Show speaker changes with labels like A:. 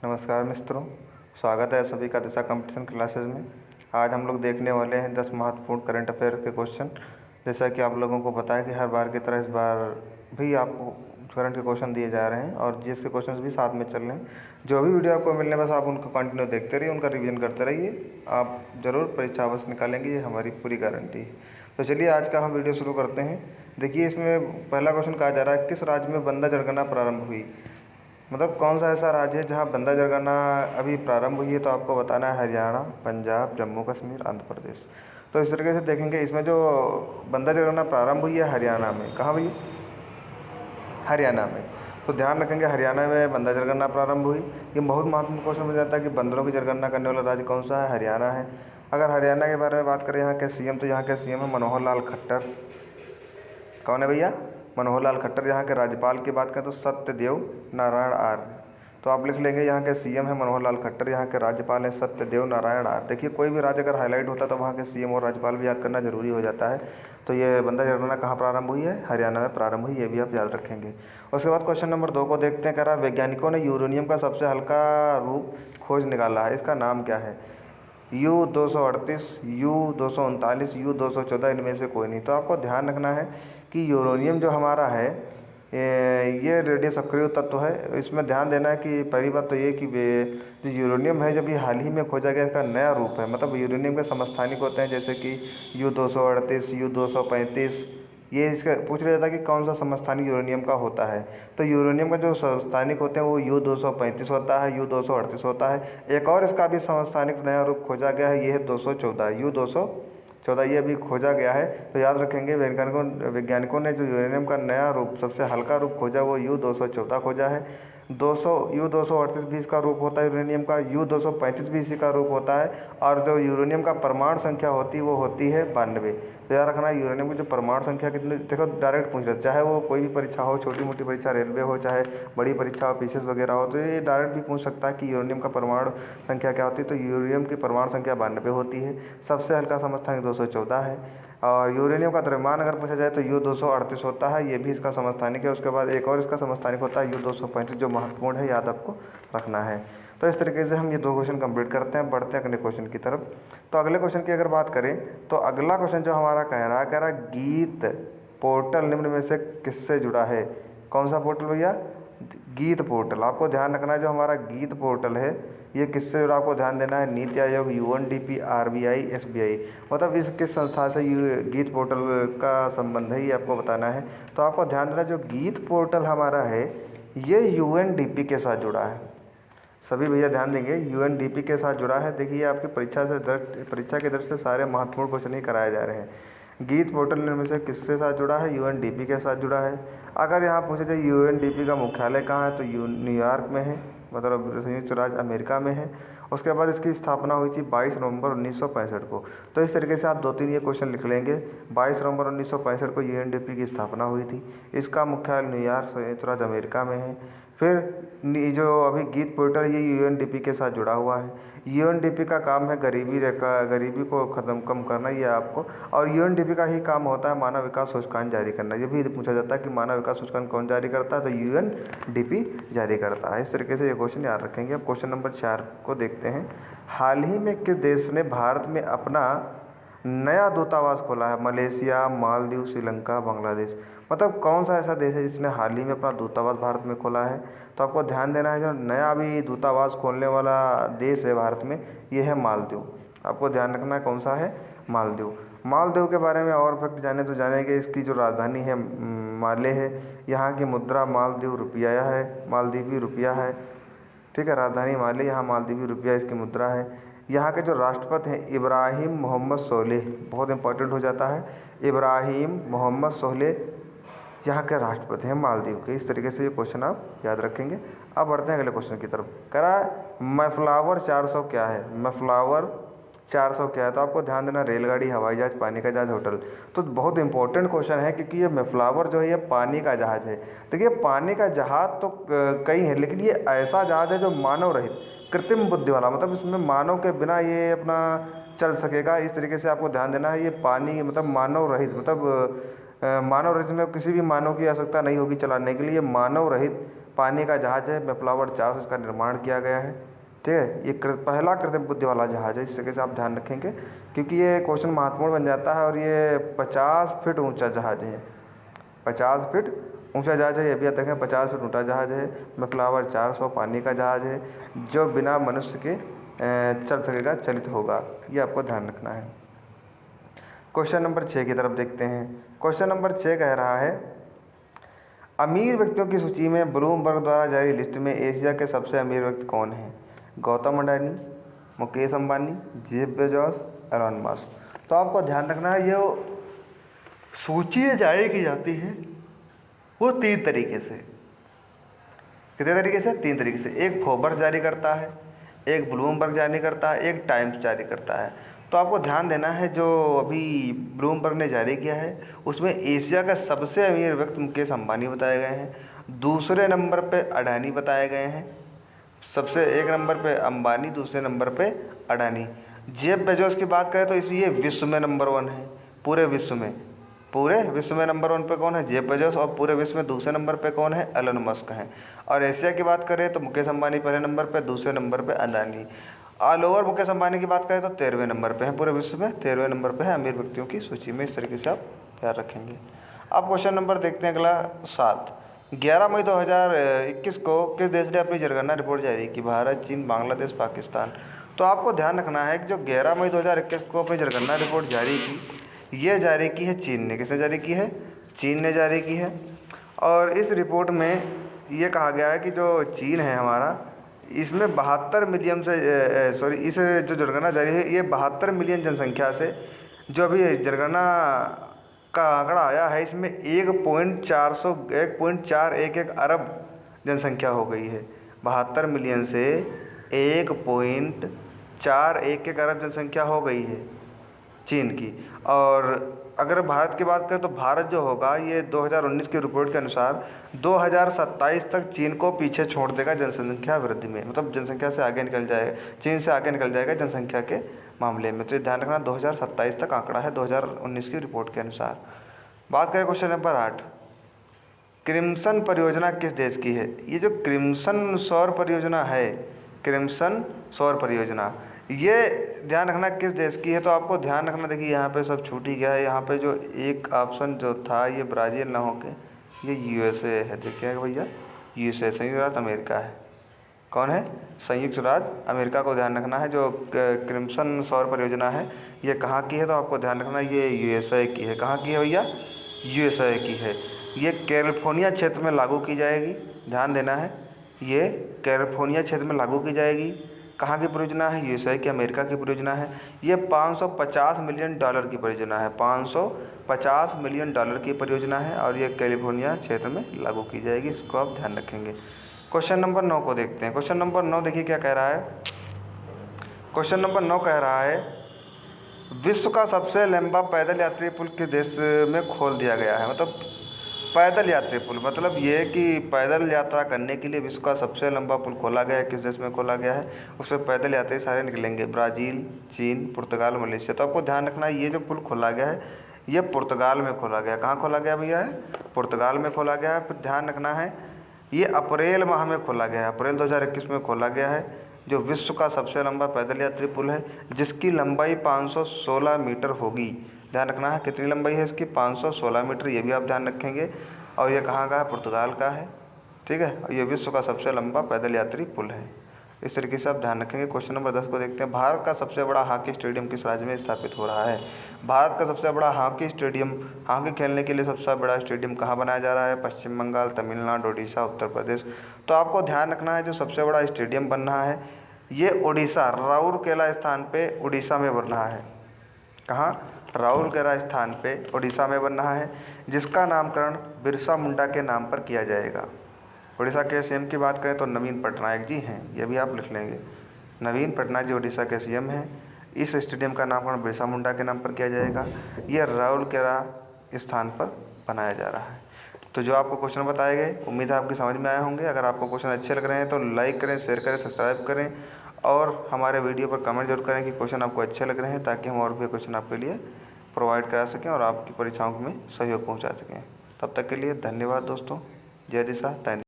A: नमस्कार मित्रों, स्वागत है सभी का दिशा कंपटीशन क्लासेस में। आज हम लोग देखने वाले हैं 10 महत्वपूर्ण करंट अफेयर के क्वेश्चन। जैसा कि आप लोगों को पता है कि हर बार की तरह इस बार भी आपको करंट के क्वेश्चन दिए जा रहे हैं और जीएस के क्वेश्चन भी साथ में चल रहे हैं। जो भी वीडियो आपको मिलने बस आप उनको कंटिन्यू देखते रहिए, उनका रिवीजन करते रहिए। आप ज़रूर परीक्षा अवश्य निकालेंगे, ये हमारी पूरी गारंटी है। तो चलिए आज का हम वीडियो शुरू करते हैं। देखिए, इसमें पहला क्वेश्चन कहा जा रहा है, किस राज्य में बंदा जनगणना प्रारंभ हुई। मतलब कौन सा ऐसा राज्य है जहाँ बंदा जनगणना अभी प्रारंभ हुई है। तो आपको बताना है हरियाणा, पंजाब, जम्मू कश्मीर, आंध्र प्रदेश। तो इस तरीके से देखेंगे, इसमें जो बंदा जनगणना प्रारंभ हुई है हरियाणा में। कहाँ हुई? हरियाणा में। तो ध्यान रखेंगे, हरियाणा में बंदा जनगणना प्रारंभ हुई। ये बहुत महत्वपूर्ण क्वेश्चन बन जाता है कि बंदरों की जनगणना करने वाला राज्य कौन सा है? हरियाणा है। अगर हरियाणा के बारे में बात करें, यहाँ के सीएम, तो यहाँ के सीएम है मनोहर लाल खट्टर। कौन है भैया? मनोहर लाल खट्टर। यहाँ के राज्यपाल की बात करें तो सत्यदेव नारायण आर्य। तो आप लिख लेंगे, यहाँ के सीएम है मनोहर लाल खट्टर, यहाँ के राज्यपाल है सत्यदेव नारायण आर्य। देखिए, कोई भी राज्य अगर हाईलाइट होता है तो वहाँ के सीएम और राज्यपाल भी याद करना जरूरी हो जाता है। तो ये बंदा जनगणना कहाँ प्रारंभ हुई है? हरियाणा में प्रारंभ हुई, ये भी आप याद रखेंगे। उसके बाद क्वेश्चन नंबर 2 को देखते हैं। कह रहा, वैज्ञानिकों ने यूरेनियम का सबसे हल्का रूप खोज निकाला है, इसका नाम क्या है? U-238, U-239, U-214, इनमें से कोई नहीं। तो आपको ध्यान रखना है कि यूरेनियम जो हमारा है, ये रेडियो सक्रिय तत्व है। इसमें ध्यान देना है कि पहली बात तो ये कि जो यूरेनियम है, जब ये हाल ही में खोजा गया, इसका नया रूप है। मतलब यूरेनियम के समस्थानिक होते हैं, जैसे कि U-238, U-235। ये इसका पूछ लिया जाता है कि कौन सा समस्थानिक यूरेनियम का होता है। तो यूरेनियम का जो समस्थानिक होते हैं वो U-235 होता है, U-238 होता है। एक और इसका भी समस्थानिक नया रूप खोजा गया है, ये है 214, U-214, ये भी खोजा गया है। तो याद रखेंगे, वैज्ञानिकों ने जो यूरेनियम का नया रूप, सबसे हल्का रूप खोजा, वो U-214 खोजा है। 200 U-238 भी इसका रूप होता है यूरेनियम का, U-235 भी इसी का रूप होता है। और जो यूरेनियम का परमाणु संख्या होती है वो होती है 92। तो याद रखना, यूरेनियम की जो परमाणु संख्या कितनी, देखो डायरेक्ट पूछ रहे, चाहे वो कोई भी परीक्षा हो, छोटी मोटी परीक्षा रेलवे हो, चाहे बड़ी परीक्षा हो, पीसीएस वगैरह हो, तो ये डायरेक्ट भी पूछ सकता है कि यूरेनियम का परमाणु संख्या क्या होती है। तो यूरेनियम की परमाणु संख्या 92 होती है। सबसे हल्का समस्थानिक 214 है। और यूरेनियम का द्रव्यमान अगर पूछा जाए तो U-238 होता है, ये भी इसका समस्थानिक है। उसके बाद एक और इसका समस्थानिक होता है U-235, जो महत्वपूर्ण है, याद आपको रखना है। तो इस तरीके से हम ये 2 क्वेश्चन कंप्लीट करते हैं, बढ़ते हैं अगले क्वेश्चन की तरफ। तो अगले क्वेश्चन की अगर बात करें तो अगला क्वेश्चन जो हमारा कह रहा है, गीत पोर्टल निम्न में से किससे जुड़ा है? कौन सा पोर्टल भैया? गीत पोर्टल। आपको ध्यान रखना है, जो हमारा गीत पोर्टल है ये किससे जुड़ा, आपको ध्यान देना है। NITI Aayog, UNDP, RBI, SBI। मतलब इस किस संस्था से ये गीत पोर्टल का संबंध है, ये आपको बताना है। तो आपको ध्यान देना, जो गीत पोर्टल हमारा है ये UNDP के साथ जुड़ा है। सभी भैया ध्यान देंगे, UNDP के साथ जुड़ा है। देखिए, आपकी परीक्षा के दृष्टि से सारे महत्वपूर्ण क्वेश्चन ही कराए जा रहे हैं। गीत पोर्टल में से किसके साथ जुड़ा है? UNDP के साथ जुड़ा है। अगर यहाँ पूछे जाए UNDP का मुख्यालय कहाँ है, तो न्यूयॉर्क में है, मतलब संयुक्त राज्य अमेरिका में है। उसके बाद इसकी स्थापना हुई थी 22 नवंबर 1965 को। तो इस तरीके से आप 2-3 ये क्वेश्चन लिख लेंगे। 22 नवंबर 1965 को UNDP की स्थापना हुई थी। इसका मुख्यालय न्यूयॉर्क संयुक्त राज्य अमेरिका में है। फिर जो अभी गीत पोर्टल, ये UNDP के साथ जुड़ा हुआ है। UNDP का काम है गरीबी को कम करना, ये आपको। और UNDP का ही काम होता है मानव विकास सूचकांक जारी करना। ये भी पूछा जाता है कि मानव विकास सूचकांक कौन जारी करता है, तो UNDP जारी करता है। इस तरीके से ये क्वेश्चन याद रखेंगे। अब क्वेश्चन नंबर 4 को देखते हैं। हाल ही में किस देश ने भारत में अपना नया दूतावास खोला है? मलेशिया, मालदीव, श्रीलंका, बांग्लादेश। मतलब कौन सा ऐसा देश है जिसने हाल ही में अपना दूतावास भारत में खोला है? तो आपको ध्यान देना है, जो नया भी दूतावास खोलने वाला देश है भारत में, ये है मालदीव। आपको ध्यान रखना है कौन सा है? मालदीव। मालदीव के बारे में और फैक्ट जाने तो जानेंगे। इसकी जो राजधानी है माले है। यहाँ की मुद्रा मालदीव रुपया है, मालदीवी रुपया है। ठीक है, राजधानी माले, यहाँ मालदीवी रुपया इसकी मुद्रा है। यहाँ के जो राष्ट्रपति हैं इब्राहिम मोहम्मद सोलेह, बहुत इंपॉर्टेंट हो जाता है। इब्राहिम मोहम्मद सोलेह यहाँ के राष्ट्रपति हैं मालदीव के। इस तरीके से ये क्वेश्चन आप याद रखेंगे। अब बढ़ते हैं अगले क्वेश्चन की तरफ। कह रहा है मैफ्लावर 400 क्या है? मैफ्लावर 400 क्या है? तो आपको ध्यान देना, रेलगाड़ी, हवाई जहाज, पानी का जहाज, होटल। तो बहुत इंपॉर्टेंट क्वेश्चन है, क्योंकि ये मैफ्लावर जो है ये पानी का जहाज है। देखिए, पानी का जहाज तो कई हैं, लेकिन ये ऐसा जहाज है जो मानव रहित, कृत्रिम बुद्धि वाला, मतलब इसमें मानव के बिना ये अपना चल सकेगा। इस तरीके से आपको ध्यान देना है। ये पानी मतलब मानव रहित, मतलब मानव रहित में किसी भी मानव की आवश्यकता नहीं होगी चलाने के लिए। मानव रहित पानी का जहाज है, मेफ्लावर 4 से इसका निर्माण किया गया है। ठीक है, ये पहला कृत्रिम बुद्धि वाला जहाज है। इस तरीके से आप ध्यान रखेंगे क्योंकि ये क्वेश्चन महत्वपूर्ण बन जाता है। और ये 50 फीट ऊंचा जहाज है, 50 फीट ऊंचा जहाज है। ये भी याद रखें, 50 फीट ऊंचा जहाज है। मेफ्लावर 400 पानी का जहाज है जो बिना मनुष्य के चल सकेगा, चलित होगा। ये आपको ध्यान रखना है। क्वेश्चन नंबर 6 की तरफ देखते हैं। क्वेश्चन नंबर 6 कह रहा है, अमीर व्यक्तियों की सूची में ब्लूमबर्ग द्वारा जारी लिस्ट में एशिया के सबसे अमीर व्यक्ति कौन है? Gautam Adani, Mukesh Ambani, Jeff Bezos, Elon Musk. तो आपको ध्यान रखना है, ये सूची जारी की जाती है वो 3 तरीके से। कितने तरीके से? 3 तरीके से। एक फोर्ब्स जारी करता है, एक ब्लूमबर्ग जारी करता है, एक टाइम्स जारी करता है। तो आपको ध्यान देना है, जो अभी ब्लूमबर्ग ने जारी किया है उसमें एशिया का सबसे अमीर व्यक्ति मुकेश अंबानी बताए गए हैं। दूसरे नंबर पे अडानी बताए गए हैं। सबसे एक नंबर पे अंबानी, दूसरे नंबर पे अडानी। जेफ बेजोस की बात करें तो इसलिए विश्व में नंबर 1 है, पूरे विश्व में। पूरे विश्व में नंबर 1 पे कौन है? Jeff Bezos. और पूरे विश्व में दूसरे नंबर पे कौन है? एलन मस्क हैं। और एशिया की बात करें तो मुकेश अंबानी पहले नंबर पे, दूसरे नंबर पे अडानी। ऑल ओवर मुकेश अंबानी की बात करें तो 13वें नंबर पे है, पूरे विश्व में 13वें नंबर पे है अमीर व्यक्तियों की सूची में। इस तरीके से आप ध्यान रखेंगे। अब क्वेश्चन नंबर देखते हैं अगला 7। 11 मई 2021 को किस देश ने अपनी जनगणना रिपोर्ट जारी की? भारत, चीन, बांग्लादेश, पाकिस्तान। तो आपको ध्यान रखना है कि जो 11 मई 2021 को अपनी जनगणना रिपोर्ट जारी की, ये जारी की है चीन ने। किसने जारी की है? चीन ने जारी की है। और इस रिपोर्ट में ये कहा गया है कि जो चीन है हमारा, इसमें 72 मिलियन से इस जो जनगणना जारी है ये 72 मिलियन जनसंख्या से, जो अभी जनगणना का आंकड़ा आया है इसमें 1.411 अरब जनसंख्या हो गई है। 72 मिलियन से 1.411 अरब जनसंख्या हो गई है चीन की। और अगर भारत की बात करें तो भारत जो होगा ये 2019 की रिपोर्ट के अनुसार 2027 तक चीन को पीछे छोड़ देगा जनसंख्या वृद्धि में। मतलब जनसंख्या से आगे निकल जाएगा, चीन से आगे निकल जाएगा जनसंख्या के मामले में। तो ये ध्यान रखना, 2027 तक आंकड़ा है 2019 की रिपोर्ट के अनुसार। बात करें क्वेश्चन नंबर 8, क्रिम्सन परियोजना किस देश की है? ये जो क्रिम्सन सौर परियोजना है, क्रिम्सन सौर परियोजना, ये ध्यान रखना किस देश की है। तो आपको ध्यान रखना, देखिए यहाँ पे सब छूट ही गया है। यहाँ पे जो एक ऑप्शन जो था ये ब्राज़ील ना होके ये यूएसए है। देखिए भैया, यूएसए संयुक्त राज्य अमेरिका है। कौन है? संयुक्त राज्य अमेरिका को ध्यान रखना है। जो क्रिम्सन सौर परियोजना है ये कहाँ की है? तो आपको ध्यान रखना ये यूएसए की है। कहाँ की है भैया? यूएसए की है। ये कैलिफोर्निया क्षेत्र में लागू की जाएगी, ध्यान देना है। ये कैलिफोर्निया क्षेत्र में लागू की जाएगी। कहाँ की परियोजना है? यूएसए की, अमेरिका की परियोजना है। ये $550 मिलियन की परियोजना है, $550 मिलियन की परियोजना है। और ये कैलिफोर्निया क्षेत्र में लागू की जाएगी, इसको आप ध्यान रखेंगे। क्वेश्चन नंबर 9 को देखते हैं। क्वेश्चन नंबर 9 देखिए क्या कह रहा है। क्वेश्चन नंबर 9 कह रहा है, विश्व का सबसे लंबा पैदल यात्री पुल किस देश में खोल दिया गया है? मतलब पैदल यात्री पुल, मतलब ये कि पैदल यात्रा करने के लिए विश्व का सबसे लंबा पुल खोला गया है। किस देश में खोला गया है? उस पर पैदल यात्री सारे निकलेंगे, ब्राज़ील, चीन, पुर्तगाल, मलेशिया। तो आपको ध्यान रखना ये जो पुल खोला गया है ये पुर्तगाल में खोला गया। कहाँ खोला गया भैया? है पुर्तगाल में खोला गया है। फिर ध्यान रखना है ये अप्रैल माह में खोला गया है, अप्रैल 2021 में खोला गया है। जो विश्व का सबसे लंबा पैदल यात्री पुल है जिसकी लंबाई 516 मीटर होगी। ध्यान रखना है कितनी लंबाई है इसकी? 516 मीटर, ये भी आप ध्यान रखेंगे। और ये कहाँ का है? पुर्तगाल का है। ठीक है, ये विश्व का सबसे लंबा पैदल यात्री पुल है। इस तरीके से आप ध्यान रखेंगे। क्वेश्चन नंबर 10 को देखते हैं। भारत का सबसे बड़ा हॉकी स्टेडियम किस राज्य में स्थापित हो रहा है? भारत का सबसे बड़ा हॉकी स्टेडियम, हॉकी खेलने के लिए सबसे बड़ा स्टेडियम कहाँ बनाया जा रहा है? पश्चिम बंगाल, तमिलनाडु, उड़ीसा, उत्तर प्रदेश। तो आपको ध्यान रखना है जो सबसे बड़ा स्टेडियम बन रहा है ये उड़ीसा, राउरकेला स्थान पे उड़ीसा में बन रहा है। कहाँ? राउरकेला स्थान पे उड़ीसा में बन रहा है, जिसका नामकरण बिरसा मुंडा के नाम पर किया जाएगा। उड़ीसा के सीएम की बात करें तो नवीन पटनायक जी हैं, ये भी आप लिख लेंगे। नवीन पटनायक जी उड़ीसा के सीएम हैं। इस स्टेडियम का नामकरण बिरसा मुंडा के नाम पर किया जाएगा। यह राउरकेला स्थान पर बनाया जा रहा है। तो जो आपको क्वेश्चन बताए गए उम्मीद है आपकी समझ में आए होंगे। अगर आपको क्वेश्चन अच्छे लग रहे हैं तो लाइक करें, शेयर करें, सब्सक्राइब करें और हमारे वीडियो पर कमेंट जरूर करें कि क्वेश्चन आपको अच्छे लग रहे हैं, ताकि हम और भी क्वेश्चन आपके लिए प्रोवाइड करा सकें और आपकी परीक्षाओं में सहयोग पहुंचा सकें। तब तक के लिए धन्यवाद दोस्तों। जय दिशा।